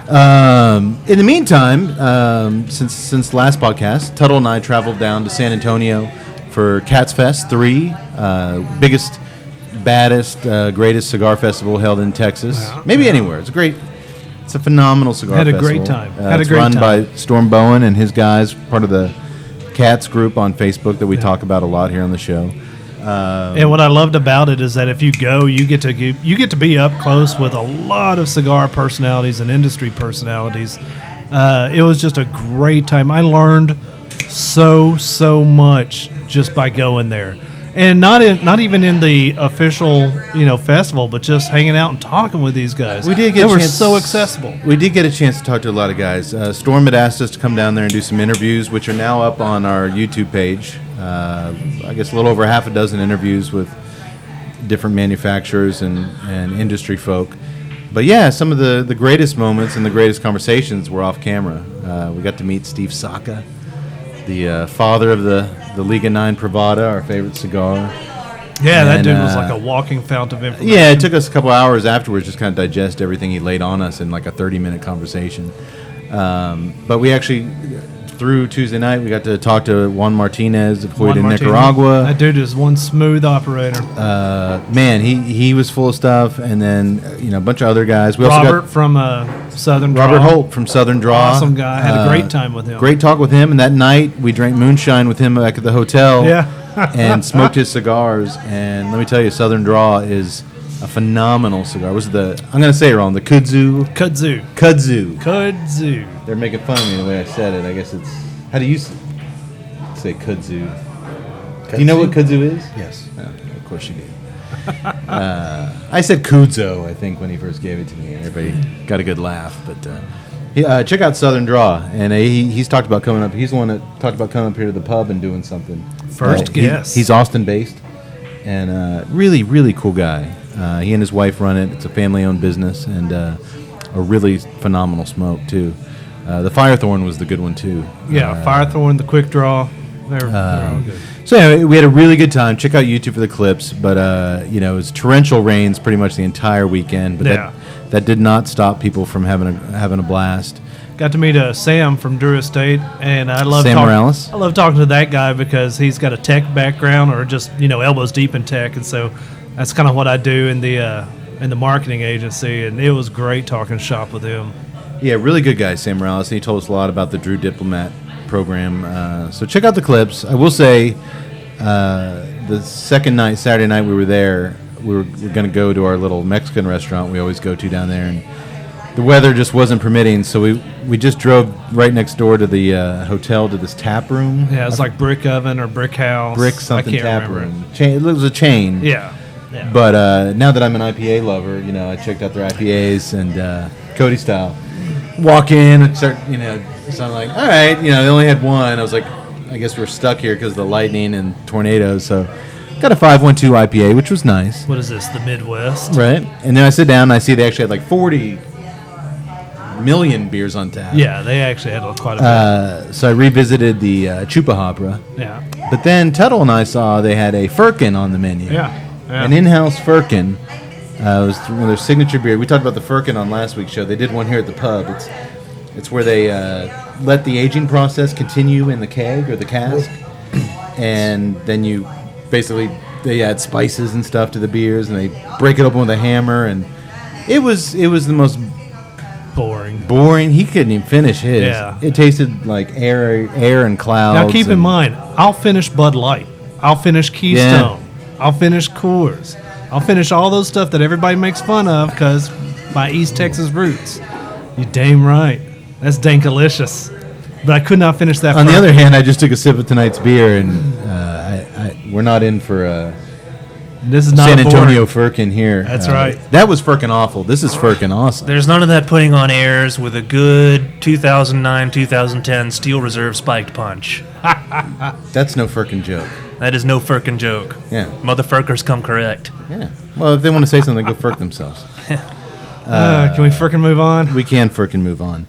In the meantime, since last podcast, Tuttle and I traveled down to San Antonio for Cats Fest 3, biggest, baddest, greatest cigar festival held in Texas. Maybe anywhere. It's a phenomenal cigar festival. Had a great time. It's run by Storm Bowen and his guys, part of the Cats group on Facebook that we talk about a lot here on the show. And what I loved about it is that if you go, you get to be up close with a lot of cigar personalities and industry personalities. It was just a great time. I learned so much just by going there, and not even in the official festival, but just hanging out and talking with these guys. We did they were so accessible. We did get a chance to talk to a lot of guys. Storm had asked us to come down there and do some interviews, which are now up on our YouTube page. I guess a little over half a dozen interviews with different manufacturers and industry folk. But yeah, some of the greatest moments and the greatest conversations were off camera. We got to meet Steve Saka, the father of the Liga 9 Privada, our favorite cigar. Yeah, that dude was like a walking fount of information. Yeah, it took us a couple hours afterwards just kind of digest everything he laid on us in like a 30-minute conversation. But we actually, through Tuesday night, we got to talk to Juan Martinez, deployed in Nicaragua. That dude is one smooth operator. Man, he was full of stuff, and then a bunch of other guys. We Robert also got from Southern Draw. Robert Holt from Southern Draw. Awesome guy. Had a great time with him. Great talk with him, and that night we drank moonshine with him back at the hotel. Yeah. And smoked his cigars. And let me tell you, Southern Draw is a phenomenal cigar. I'm going to say it wrong. The Kudzu. They're making fun of me the way I said it. I guess it's... How do you say kudzu? Do you know what kudzu is? Yes. Oh, of course you do. I said kudzo, I think, when he first gave it to me. Everybody got a good laugh. But check out Southern Draw. And he's talked about coming up. He's the one that talked about coming up here to the pub and doing something. First guest. He's Austin-based. And really, really cool guy. He and his wife run it. It's a family-owned business. And a really phenomenal smoke, too. The Firethorn was the good one, too. Yeah, Firethorn, the Quick Draw. They're all good. So anyway, we had a really good time. Check out YouTube for the clips. But, it was torrential rains pretty much the entire weekend. But that did not stop people from having a blast. Got to meet Sam from Drew Estate, and I love Sam Morales. I love talking to that guy because he's got a tech background, or just elbows deep in tech, and so that's kind of what I do in the marketing agency. And it was great talking shop with him. Yeah, really good guy, Sam Morales. And he told us a lot about the Drew Diplomat program. So check out the clips. I will say, the second night, Saturday night, we were there. We were going to go to our little Mexican restaurant we always go to down there, and the weather just wasn't permitting, so we just drove right next door to the hotel to this tap room. Yeah, it's like Brick Oven or Brick House. Brick something tap remember. room. It was a chain. Yeah. But now that I'm an IPA lover, I checked out their IPAs and Cody style. Walk in and start, so I'm like, all right, they only had one. I was like, I guess we're stuck here because of the lightning and tornadoes, so got a 512 IPA, which was nice. What is this, the Midwest? Right. And then I sit down and I see they actually had like 40 million beers on tap. Yeah, they actually had quite a bit. So I revisited the Chupa Habra. Yeah. But then Tuttle and I saw they had a Firkin on the menu. Yeah. An in-house Firkin. It was one of their signature beer. We talked about the Firkin on last week's show. They did one here at the pub. It's where they let the aging process continue in the keg or the cask, and then you basically they add spices and stuff to the beers, and they break it open with a hammer, and it was the most boring. He couldn't even finish his. Yeah. It tasted like air and clouds. Now keep in mind, I'll finish Bud Light. I'll finish Keystone. Yeah. I'll finish Coors. I'll finish all those stuff that everybody makes fun of because my East Texas roots. You damn right. That's dankalicious. But I could not finish that. On the other hand, I just took a sip of tonight's beer, and we're not in for this is not San Antonio Firkin here. That's right. That was Firkin awful. This is Firkin awesome. There's none of that putting on airs with a good 2009-2010 Steel Reserve spiked punch. That's no Firkin joke. That is no Firkin joke. Yeah. Motherfuckers come correct. Yeah. Well, if they want to say something, go Firk themselves. Can we Firkin move on? We can Firkin move on.